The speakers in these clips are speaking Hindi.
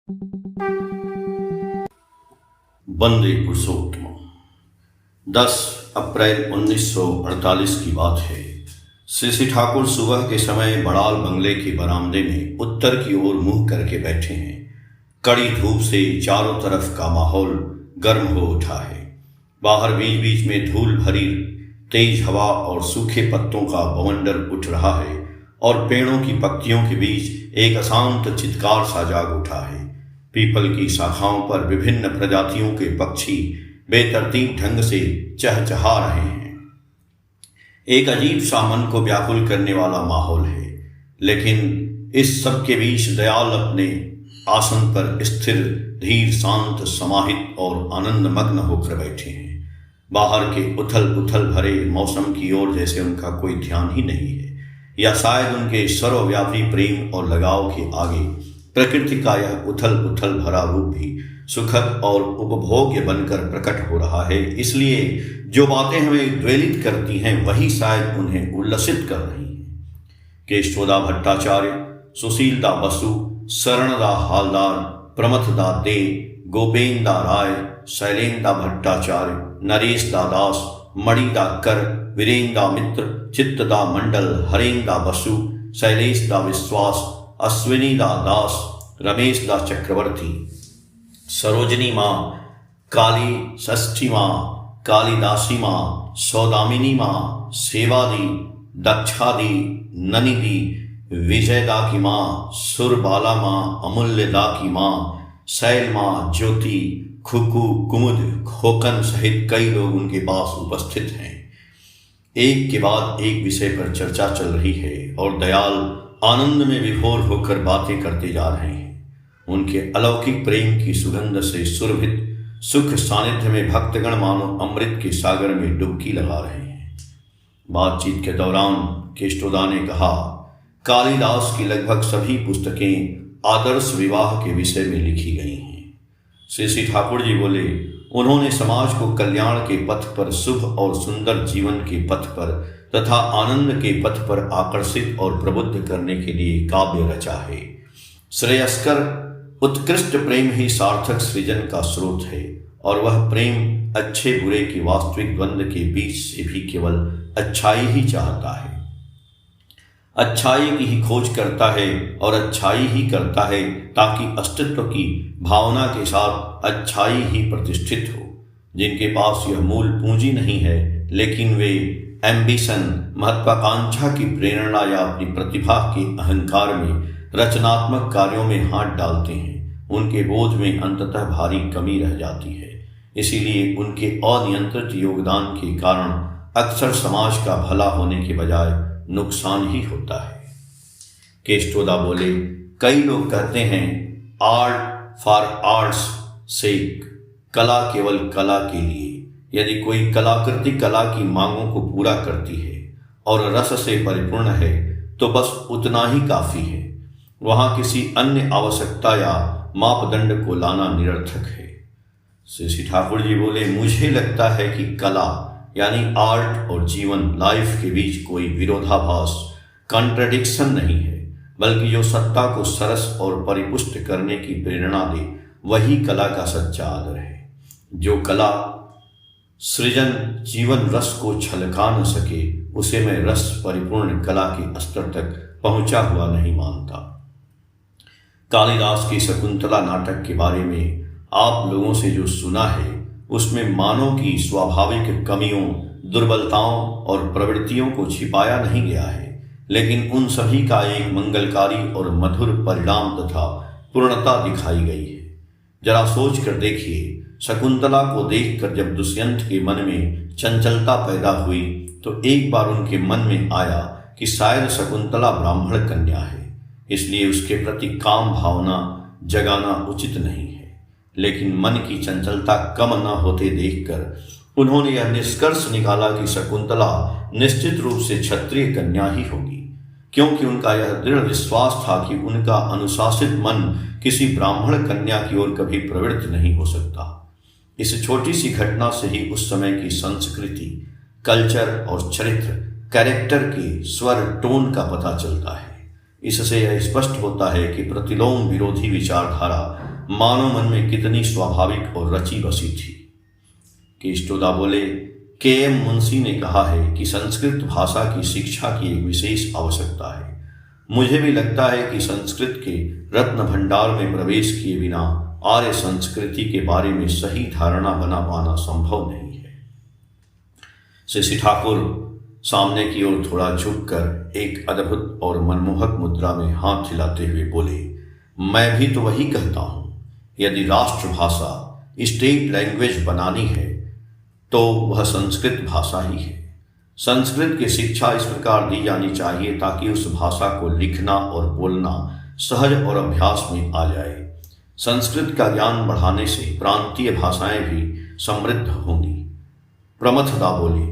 वंदे पुरुषोत्तम। 10 अप्रैल 1948 की बात है। श्री ठाकुर सुबह के समय बड़ाल बंगले के बरामदे में उत्तर की ओर मुंह करके बैठे हैं। कड़ी धूप से चारों तरफ का माहौल गर्म हो उठा है। बाहर बीच बीच में धूल भरी तेज हवा और सूखे पत्तों का बवंडर उठ रहा है और पेड़ों की पत्तियों के बीच एक अशांत चित्कार सा जाग उठा है। पीपल की शाखाओं पर विभिन्न प्रजातियों के पक्षी बेतरतीब ढंग से चहचहा रहे हैं। एक अजीब सा मन को व्याकुल करने वाला माहौल है, लेकिन इस सब के बीच दयाल अपने आसन पर स्थिर, धीर, शांत, समाहित और आनंद मग्न होकर बैठे हैं। बाहर के उथल पुथल भरे मौसम की ओर जैसे उनका कोई ध्यान ही नहीं है, या शायद उनके सर्वव्यापी प्रेम और लगाव के आगे प्रकृति का यह उथल पुथल भरा रूप भी सुखद और उपभोग्य बनकर प्रकट हो रहा है। इसलिए जो बातें हमें द्वेलित करती हैं वही शायद उन्हें उल्लसित कर रही हैं। केशवदा भट्टाचार्य, सुशीलदा बसु, शरणदा हालदार, प्रमथदा दे, गोपेंदा राय, शैलेंदा भट्टाचार्य, नरेशदा दास, मणिदा कर, वीरेंदा मित्र, चित्तदा मंडल, हरेंदा बसु, शैलेशदा विश्वास, अश्विनीदा दास, रमेशदा चक्रवर्ती, सरोजनी माँ, काली षष्ठी माँ, कालिदासी माँ, सौदामिनी माँ, सेवादी, दक्षादी, ननिदी, विजयदा की माँ, सुरबाला माँ, अमूल्यदा की माँ, शैल माँ, ज्योति, खुकू, कुमुद, खोकन सहित कई लोग उनके पास उपस्थित हैं। एक के बाद एक विषय पर चर्चा चल रही है और दयाल आनंद में विभोर होकर बातें करते जा रहे हैं। उनके अलौकिक प्रेम की सुगंध से सुरभित सुख सानिध्य में भक्तगण मानो अमृत के सागर में डुबकी लगा रहे हैं। बातचीत के दौरान केष्टोदा ने कहा, कालिदास की लगभग सभी पुस्तकें आदर्श विवाह के विषय में लिखी गई हैं। श्री ठाकुर जी बोले, उन्होंने समाज को कल्याण के पथ पर, शुभ और सुंदर जीवन के पथ पर तथा आनंद के पथ पर आकर्षित और प्रबुद्ध करने के लिए काव्य रचा है। श्रेयस्कर उत्कृष्ट प्रेम ही सार्थक सृजन का स्रोत है, और वह प्रेम अच्छे बुरे के वास्तविक द्वंद्व के बीच से भी केवल अच्छाई ही चाहता है, अच्छाई की ही खोज करता है और अच्छाई ही करता है, ताकि अस्तित्व की भावना के साथ अच्छाई ही प्रतिष्ठित हो। जिनके पास यह मूल पूंजी नहीं है, लेकिन वे एम्बिशन, महत्वाकांक्षा की प्रेरणा या अपनी प्रतिभा के अहंकार में रचनात्मक कार्यों में हाथ डालते हैं, उनके बोध में अंततः भारी कमी रह जाती है। इसीलिए उनके अनियंत्रित योगदान के कारण अक्सर समाज का भला होने के बजाय नुकसान ही होता है। केष्टोदा बोले, कई लोग कहते हैं आर्ट फॉर आर्ट्स सेक, कला केवल कला के लिए। यदि कोई कलाकृति कला की मांगों को पूरा करती है और रस से परिपूर्ण है तो बस उतना ही काफी है। वहां किसी अन्य आवश्यकता या मापदंड को लाना निरर्थक है। श्री ठाकुर जी बोले, मुझे लगता है कि कला यानी आर्ट और जीवन, लाइफ के बीच कोई विरोधाभास, कॉन्ट्रडिक्शन नहीं है, बल्कि जो सत्ता को सरस और परिपुष्ट करने की प्रेरणा दे वही कला का सच्चा आदर है। जो कला सृजन जीवन रस को छलका न सके उसे मैं रस परिपूर्ण कला के स्तर तक पहुंचा हुआ नहीं मानता। कालिदास की शकुंतला नाटक के बारे में आप लोगों से जो सुना है उसमें मानव की स्वाभाविक कमियों, दुर्बलताओं और प्रवृत्तियों को छिपाया नहीं गया है, लेकिन उन सभी का एक मंगलकारी और मधुर परिणाम तथा पूर्णता दिखाई गई है। जरा सोच कर देखिए, शकुंतला को देखकर जब दुष्यंत के मन में चंचलता पैदा हुई तो एक बार उनके मन में आया कि शायद शकुंतला ब्राह्मण कन्या है, इसलिए उसके प्रति काम भावना जगाना उचित नहीं है। लेकिन मन की चंचलता कम न होते देखकर उन्होंने यह निष्कर्ष निकाला कि शकुंतला निश्चित रूप से क्षत्रिय कन्या ही होगी, क्योंकि उनका यह दृढ़ विश्वास था कि उनका अनुशासित मन किसी ब्राह्मण कन्या की ओर कभी प्रवृत्त नहीं हो सकता। इस छोटी सी घटना से ही उस समय की संस्कृति, कल्चर और चरित्र, कैरेक्टर के स्वर, टोन का पता चलता है। इससे यह स्पष्ट होता है कि प्रतिलोम विरोधी विचारधारा मानव मन में कितनी स्वाभाविक और रची बसी थी। केष्टोदा बोले, के.एम. मुंशी ने कहा है कि संस्कृत भाषा की शिक्षा की एक विशेष आवश्यकता है। मुझे भी लगता है कि संस्कृत के रत्न भंडार में प्रवेश किए बिना आर्य संस्कृति के बारे में सही धारणा बना पाना संभव नहीं है। श्री ठाकुर सामने की ओर थोड़ा झुककर एक अद्भुत और मनमोहक मुद्रा में हाथ हिलाते हुए बोले, मैं भी तो वही कहता हूं। यदि राष्ट्रभाषा स्टेट लैंग्वेज बनानी है तो वह संस्कृत भाषा ही है। संस्कृत की शिक्षा इस प्रकार दी जानी चाहिए ताकि उस भाषा को लिखना और बोलना सहज और अभ्यास में आ जाए। संस्कृत का ज्ञान बढ़ाने से प्रांतीय भाषाएं भी समृद्ध होंगी। प्रमथदा बोले,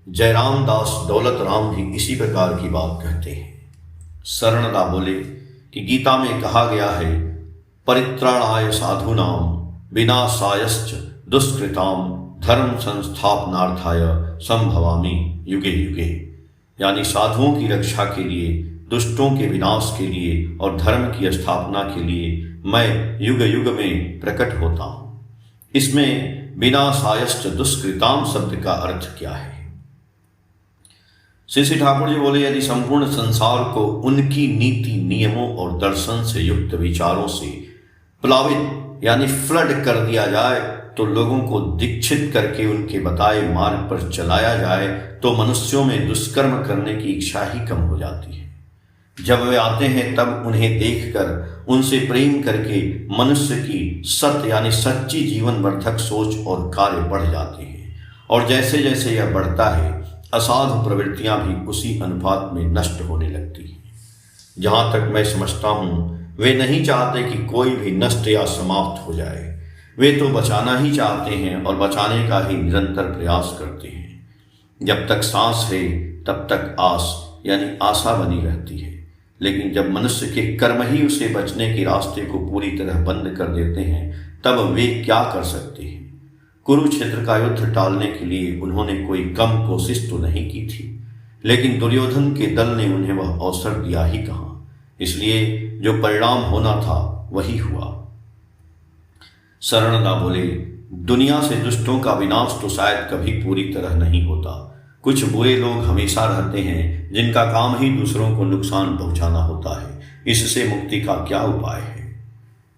जयराम दास दौलत राम भी इसी प्रकार की बात कहते हैं। शरणदा बोले कि गीता में कहा गया है, परित्राणाय साधूनाम विनाशायश्च दुष्कृताम धर्म संस्थापनार्थाय संभवामि युगे युगे। यानी साधुओं की रक्षा के लिए, दुष्टों के विनाश के लिए और धर्म की स्थापना के लिए मैं युग युग में प्रकट होता हूं। इसमें विनाशायश्च दुष्कृताम शब्द का अर्थ क्या है? श्री ठाकुर जी बोले, यदि संपूर्ण संसार को उनकी नीति, नियमों और दर्शन से युक्त विचारों से प्लावित यानी फ्लड कर दिया जाए तो लोगों को दीक्षित करके उनके बताए मार्ग पर चलाया जाए तो मनुष्यों में दुष्कर्म करने की इच्छा ही कम हो जाती है। जब वे आते हैं तब उन्हें देखकर उनसे प्रेम करके मनुष्य की सत्य यानी सच्ची जीवन वर्धक सोच और कार्य बढ़ जाते हैं, और जैसे जैसे यह बढ़ता है असाधु प्रवृत्तियां भी उसी अनुपात में नष्ट होने लगती हैं। जहां तक मैं समझता हूं, वे नहीं चाहते कि कोई भी नष्ट या समाप्त हो जाए। वे तो बचाना ही चाहते हैं और बचाने का ही निरंतर प्रयास करते हैं। जब तक सांस है तब तक आस यानी आशा बनी रहती है, लेकिन जब मनुष्य के कर्म ही उसे बचने के रास्ते को पूरी तरह बंद कर देते हैं तब वे क्या कर सकते हैं? कुरुक्षेत्र का युद्ध टालने के लिए उन्होंने कोई कम कोशिश तो नहीं की थी, लेकिन दुर्योधन के दल ने उन्हें वह अवसर दिया ही कहाँ। इसलिए जो परिणाम होना था वही हुआ। शरणदा बोले, दुनिया से दुष्टों का विनाश तो शायद कभी पूरी तरह नहीं होता। कुछ बुरे लोग हमेशा रहते हैं जिनका काम ही दूसरों को नुकसान पहुंचाना होता है। इससे मुक्ति का क्या उपाय है?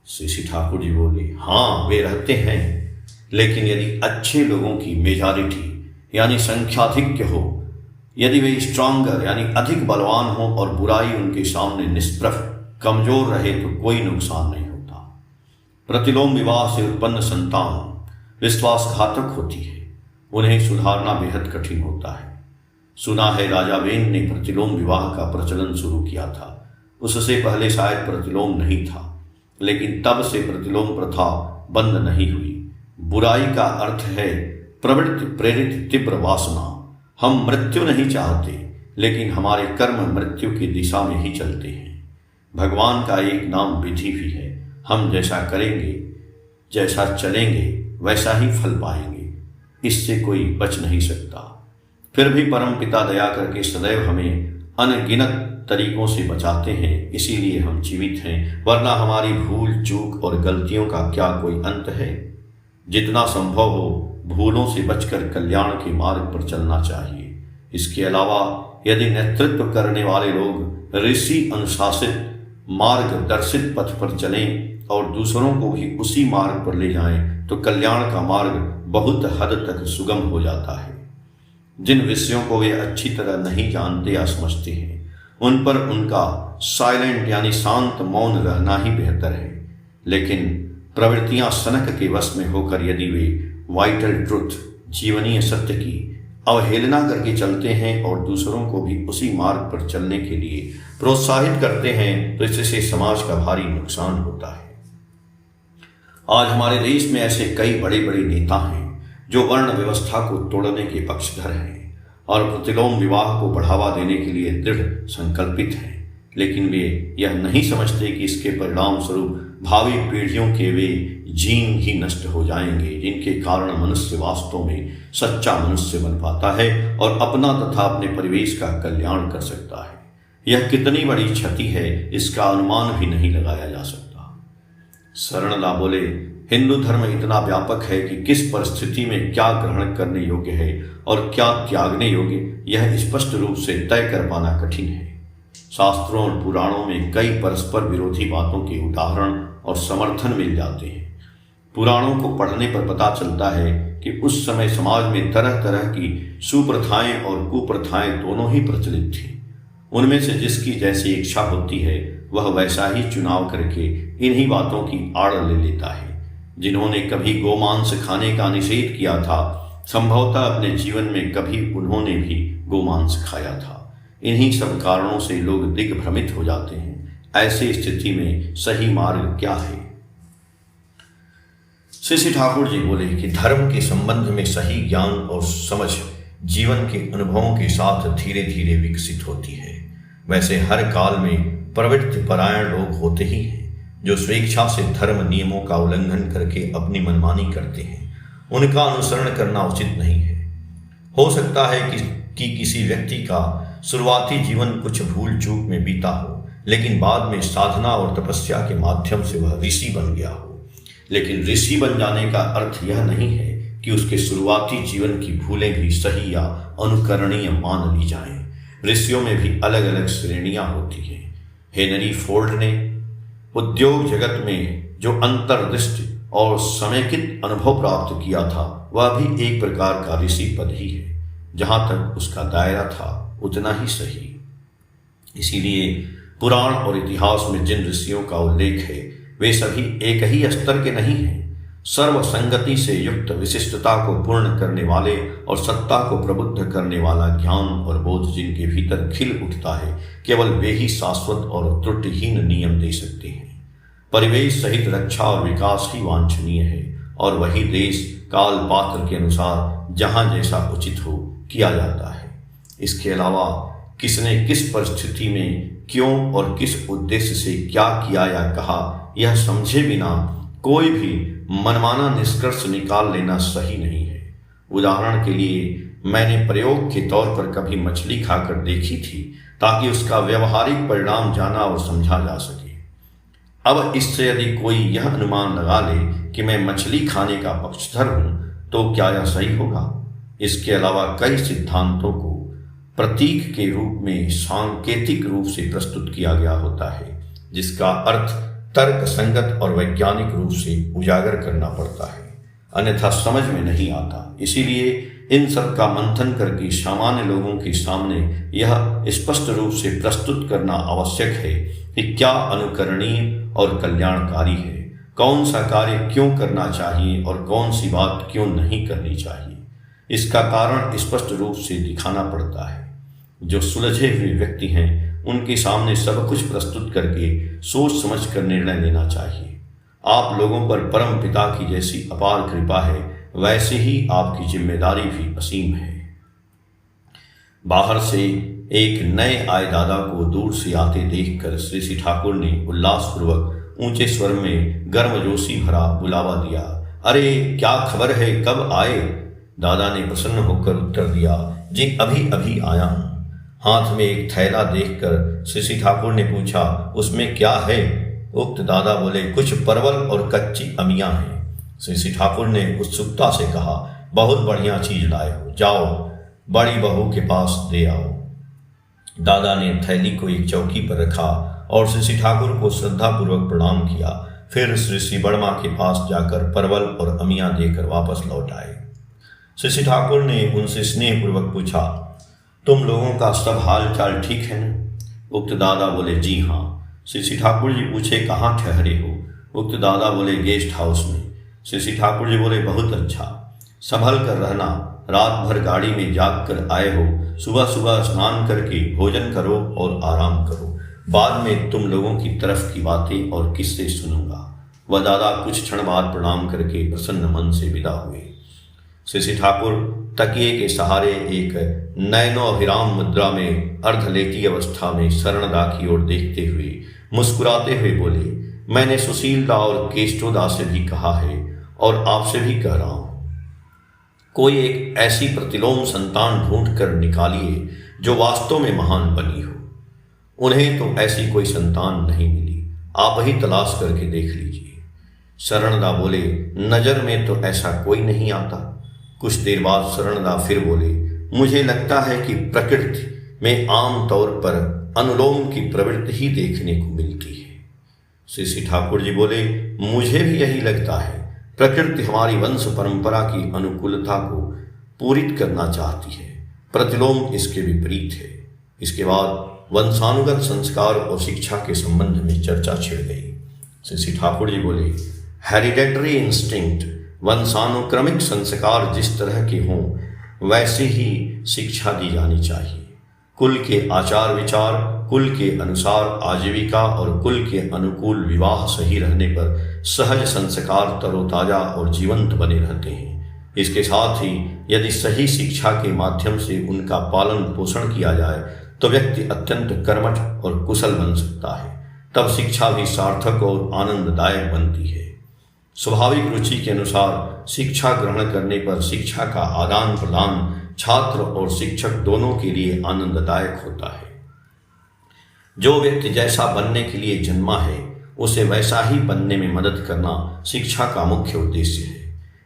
श्री ठाकुर जी बोले, हाँ वे रहते हैं, लेकिन यदि अच्छे लोगों की मेजॉरिटी यानी संख्याधिक्य हो, यदि वे स्ट्रांगर यानी अधिक बलवान हो और बुराई उनके सामने निष्प्रभ कमजोर रहे तो कोई नुकसान नहीं होता। प्रतिलोम विवाह से उत्पन्न संतान विश्वासघातक होती है, उन्हें सुधारना बेहद कठिन होता है। सुना है राजा वेन ने प्रतिलोम विवाह का प्रचलन शुरू किया था। उससे पहले शायद प्रतिलोम नहीं था, लेकिन तब से प्रतिलोम प्रथा बंद नहीं हुई। बुराई का अर्थ है प्रवृत्ति प्रेरित तीव्र वासना। हम मृत्यु नहीं चाहते, लेकिन हमारे कर्म मृत्यु की दिशा में ही चलते हैं। भगवान का एक नाम विधि भी है। हम जैसा करेंगे, जैसा चलेंगे, वैसा ही फल पाएंगे। इससे कोई बच नहीं सकता। फिर भी परमपिता दया करके सदैव हमें अनगिनत तरीकों से बचाते हैं, इसीलिए हम जीवित हैं, वरना हमारी भूल चूक और गलतियों का क्या कोई अंत है? जितना संभव हो भूलों से बचकर कल्याण के मार्ग पर चलना चाहिए। इसके अलावा यदि नेतृत्व करने वाले लोग ऋषि अनुशासित मार्गदर्शित पथ पर चलें और दूसरों को भी उसी मार्ग पर ले जाएं, तो कल्याण का मार्ग बहुत हद तक सुगम हो जाता है। जिन विषयों को वे अच्छी तरह नहीं जानते या समझते हैं, उन पर उनका साइलेंट यानी शांत मौन रहना ही बेहतर है। लेकिन प्रवृत्तियां सनक के वश में होकर यदि वे वाइटल ट्रुथ जीवनीय सत्य की अवहेलना करके चलते हैं और दूसरों को भी उसी मार्ग पर चलने के लिए प्रोत्साहित करते हैं, तो इससे समाज का भारी नुकसान होता है। आज हमारे देश में ऐसे कई बड़े बड़े नेता हैं जो वर्ण व्यवस्था को तोड़ने के पक्षधर हैं और प्रतिलोम विवाह को बढ़ावा देने के लिए दृढ़ संकल्पित हैं, लेकिन वे यह नहीं समझते कि इसके परिणाम स्वरूप भावी पीढ़ियों के वे जीन ही नष्ट हो जाएंगे, जिनके कारण मनुष्य वास्तव में सच्चा मनुष्य बन पाता है और अपना तथा अपने परिवेश का कल्याण कर सकता है। यह कितनी बड़ी क्षति है, इसका अनुमान भी नहीं लगाया जा सकता। शरणदा बोले, हिंदू धर्म इतना व्यापक है कि किस परिस्थिति में क्या ग्रहण करने योग्य है और क्या त्यागने योग्य, यह स्पष्ट रूप से तय कर पाना कठिन है। शास्त्रों और पुराणों में कई परस्पर विरोधी बातों के उदाहरण और समर्थन मिल जाते हैं। पुराणों को पढ़ने पर पता चलता है कि उस समय समाज में तरह तरह की सुप्रथाएं और कुप्रथाएं दोनों ही प्रचलित थी। उनमें से जिसकी जैसी इच्छा होती है वह वैसा ही चुनाव करके इन्हीं बातों की आड़ ले लेता है। जिन्होंने कभी गोमांस खाने का निषेध किया था, संभवतः अपने जीवन में कभी उन्होंने भी गोमांस खाया था। इन्हीं सब कारणों से लोग दिग्भ्रमित हो जाते हैं। ऐसी स्थिति में सही मार्ग क्या है? श्री श्री ठाकुर जी बोले कि धर्म के संबंध में सही ज्ञान और समझ जीवन के अनुभवों के साथ धीरे धीरे विकसित होती है। वैसे हर काल में प्रवृत्ति परायण लोग होते ही हैं जो स्वेच्छा से धर्म नियमों का उल्लंघन करके अपनी मनमानी करते हैं। उनका अनुसरण करना उचित नहीं है। हो सकता है कि किसी व्यक्ति का शुरुआती जीवन कुछ भूल चूक में बीता हो, लेकिन बाद में साधना और तपस्या के माध्यम से वह ऋषि बन गया हो। लेकिन ऋषि बन जाने का अर्थ यह नहीं है कि उसके शुरुआती जीवन की भूलें भी सही या अनुकरणीय मान ली जाएं। ऋषियों में भी अलग अलग श्रेणियां होती हैं। हेनरी फोर्ड ने उद्योग जगत में जो अंतर्दृष्टि और समेकित अनुभव प्राप्त किया था, वह भी एक प्रकार का ऋषि पद ही है। जहां तक उसका दायरा था उतना ही सही। इसीलिए पुराण और इतिहास में जिन ऋषियों का उल्लेख है वे सभी एक ही स्तर के नहीं हैं। सर्वसंगति से युक्त विशिष्टता को पूर्ण करने वाले और सत्ता को प्रबुद्ध करने वाला ज्ञान और बोध जिनके भीतर खिल उठता है, केवल वे ही शाश्वत और त्रुटिहीन नियम दे सकते हैं। परिवेश सहित रक्षा और विकास ही वांछनीय है और वही देश काल पात्र के अनुसार जहां जैसा उचित हो किया जाता है। इसके अलावा किसने किस परिस्थिति में क्यों और किस उद्देश्य से क्या किया या कहा, यह समझे बिना कोई भी मनमाना निष्कर्ष निकाल लेना सही नहीं है। उदाहरण के लिए मैंने प्रयोग के तौर पर कभी मछली खाकर देखी थी ताकि उसका व्यवहारिक परिणाम जाना और समझा जा सके। अब इससे यदि कोई यह अनुमान लगा ले कि मैं मछली खाने का पक्षधर हूं तो क्या यह सही होगा? इसके अलावा कई सिद्धांतों को प्रतीक के रूप में सांकेतिक रूप से प्रस्तुत किया गया होता है, जिसका अर्थ तर्क संगत और वैज्ञानिक रूप से उजागर करना पड़ता है, अन्यथा समझ में नहीं आता। इसीलिए इन सब का मंथन करके सामान्य लोगों के सामने यह स्पष्ट रूप से प्रस्तुत करना आवश्यक है कि क्या अनुकरणीय और कल्याणकारी है, कौन सा कार्य क्यों करना चाहिए और कौन सी बात क्यों नहीं करनी चाहिए। इसका कारण स्पष्ट रूप से दिखाना पड़ता है। जो सुलझे हुए व्यक्ति हैं उनके सामने सब कुछ प्रस्तुत करके सोच समझ कर निर्णय लेना चाहिए। आप लोगों पर परम पिता की जैसी अपार कृपा है, वैसे ही आपकी जिम्मेदारी भी असीम है। बाहर से एक नए आए दादा को दूर से आते देखकर श्री श्री ठाकुर ने उल्लासपूर्वक ऊंचे स्वर में गर्मजोशी भरा बुलावा दिया। अरे क्या खबर है, कब आए? दादा ने प्रसन्न होकर उत्तर दिया, जी अभी अभी आया हूं। हाथ में एक थैला देखकर श्री श्री ठाकुर ने पूछा, उसमें क्या है? उक्त दादा बोले, कुछ परवल और कच्ची अमियां हैं। श्री श्री ठाकुर ने उत्सुकता से कहा, बहुत बढ़िया चीज लाए हो, जाओ बड़ी बहू के पास दे आओ। दादा ने थैली को एक चौकी पर रखा और श्री श्री ठाकुर को श्रद्धापूर्वक प्रणाम किया। फिर श्री श्री बर्मा के पास जाकर परवल और अमियां देकर वापस लौट आए। श्री श्री ठाकुर ने उनसे स्नेहपूर्वक पूछा, तुम लोगों का सब हाल चाल ठीक है न? उक्त दादा बोले, जी हाँ। श्री श्री ठाकुर जी पूछे, कहाँ ठहरे हो? उक्त दादा बोले, गेस्ट हाउस में। श्री श्री ठाकुर जी बोले, बहुत अच्छा, संभल कर रहना, रात भर गाड़ी में जाग कर आए हो, सुबह सुबह स्नान करके भोजन करो और आराम करो, बाद में तुम लोगों की तरफ की बातें और किस्से सुनूंगा। वह दादा कुछ क्षण बाद प्रणाम करके प्रसन्न मन से विदा हुए। श्री श्री ठाकुर तकिए के सहारे एक नयनोभिराम मुद्रा में अर्धलेटी अवस्था में शरणदा की ओर देखते हुए मुस्कुराते हुए बोले, मैंने सुशीलदा और केष्टोदा से भी कहा है और आपसे भी कह रहा हूं, कोई एक ऐसी प्रतिलोम संतान ढूंढ कर निकालिए जो वास्तव में महान बनी हो। उन्हें तो ऐसी कोई संतान नहीं मिली, आप ही तलाश करके देख लीजिए। शरणदा बोले, नजर में तो ऐसा कोई नहीं आता। कुछ देर बाद शरणदा फिर बोले, मुझे लगता है कि प्रकृति में आम तौर पर अनुलोम की प्रवृत्ति ही देखने को मिलती है। श्री ठाकुर जी बोले, मुझे भी यही लगता है। प्रकृति हमारी वंश परंपरा की अनुकूलता को पूरित करना चाहती है, प्रतिलोम इसके विपरीत है। इसके बाद वंशानुगत संस्कार और शिक्षा के संबंध में चर्चा छिड़ गई। श्री ठाकुर जी बोले, हेरिडेटरी इंस्टिंक्ट, वंशानुक्रमिक संस्कार जिस तरह के हों वैसे ही शिक्षा दी जानी चाहिए। कुल के आचार विचार, कुल के अनुसार आजीविका और कुल के अनुकूल विवाह सही रहने पर सहज संस्कार तरोताजा और जीवंत बने रहते हैं। इसके साथ ही यदि सही शिक्षा के माध्यम से उनका पालन पोषण किया जाए तो व्यक्ति अत्यंत कर्मठ और कुशल बन सकता है। तब शिक्षा भी सार्थक और आनंददायक बनती है। स्वाभाविक रुचि के अनुसार शिक्षा ग्रहण करने पर शिक्षा का आदान प्रदान छात्र और शिक्षक दोनों के लिए आनंददायक होता है। जो व्यक्ति जैसा बनने के लिए जन्मा है उसे वैसा ही बनने में मदद करना शिक्षा का मुख्य उद्देश्य है।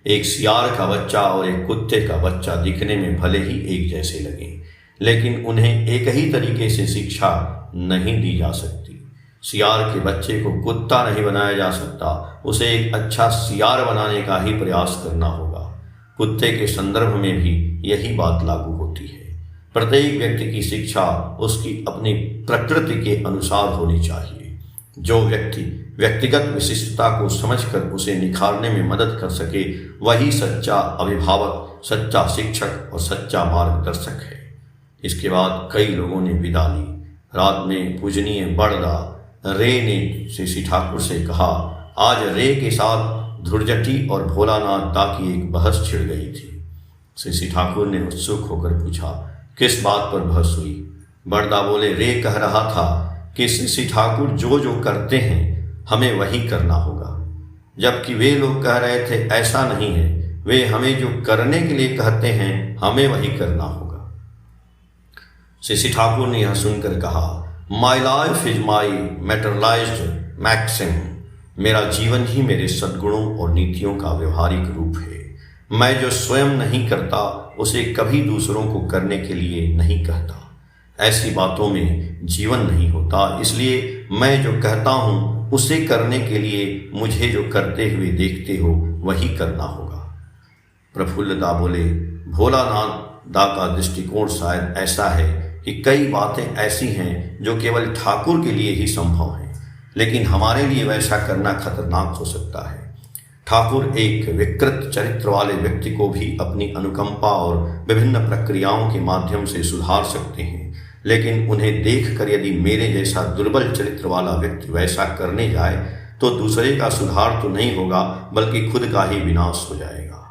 एक सियार का बच्चा और एक कुत्ते का बच्चा दिखने में भले ही एक जैसे लगे, लेकिन उन्हें एक ही तरीके से शिक्षा नहीं दी जा सकती। सियार के बच्चे को कुत्ता नहीं बनाया जा सकता, उसे एक अच्छा सियार बनाने का ही प्रयास करना होगा। कुत्ते के संदर्भ में भी यही बात लागू होती है। प्रत्येक व्यक्ति की शिक्षा उसकी अपनी प्रकृति के अनुसार होनी चाहिए। जो व्यक्ति व्यक्तिगत विशिष्टता को समझकर उसे निखारने में मदद कर सके वही सच्चा अभिभावक, सच्चा शिक्षक और सच्चा मार्गदर्शक है। इसके बाद कई लोगों ने विदा ली। रात में पूजनीय बड़दा रे ने श्री ठाकुर से कहा, आज रे के साथ ध्रुजटी और भोलानाथ दा की एक बहस छिड़ गई थी। श्री ठाकुर ने उत्सुक होकर पूछा, किस बात पर बहस हुई? बड़दा बोले, रे कह रहा था कि श्री ठाकुर जो जो करते हैं हमें वही करना होगा, जबकि वे लोग कह रहे थे ऐसा नहीं है, वे हमें जो करने के लिए कहते हैं हमें वही करना होगा। श्री ठाकुर ने यह सुनकर कहा, my life is my materialised maxim, मेरा जीवन ही मेरे सद्गुणों और नीतियों का व्यवहारिक रूप है। मैं जो स्वयं नहीं करता उसे कभी दूसरों को करने के लिए नहीं कहता। ऐसी बातों में जीवन नहीं होता, इसलिए मैं जो कहता हूँ उसे करने के लिए मुझे जो करते हुए देखते हो वही करना होगा। प्रफुल्ल दा बोले, भोलानाथ दा का दृष्टिकोण शायद ऐसा है कि कई बातें ऐसी हैं जो केवल ठाकुर के लिए ही संभव हैं, लेकिन हमारे लिए वैसा करना खतरनाक हो सकता है। ठाकुर एक विकृत चरित्र वाले व्यक्ति को भी अपनी अनुकंपा और विभिन्न प्रक्रियाओं के माध्यम से सुधार सकते हैं, लेकिन उन्हें देखकर यदि मेरे जैसा दुर्बल चरित्र वाला व्यक्ति वैसा करने जाए तो दूसरे का सुधार तो नहीं होगा बल्कि खुद का ही विनाश हो जाएगा।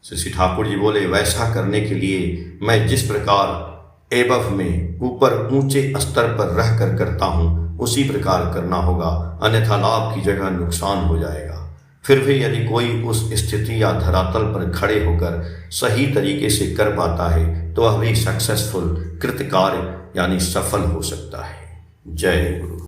श्री ठाकुर जी बोले, वैसा करने के लिए मैं जिस प्रकार एबव में ऊपर ऊंचे स्तर पर रह कर करता हूँ उसी प्रकार करना होगा, अन्यथा लाभ की जगह नुकसान हो जाएगा। फिर भी यदि कोई उस स्थिति या धरातल पर खड़े होकर सही तरीके से कर पाता है तो वह भी सक्सेसफुल कृतकार्य यानी सफल हो सकता है। जय गुरु।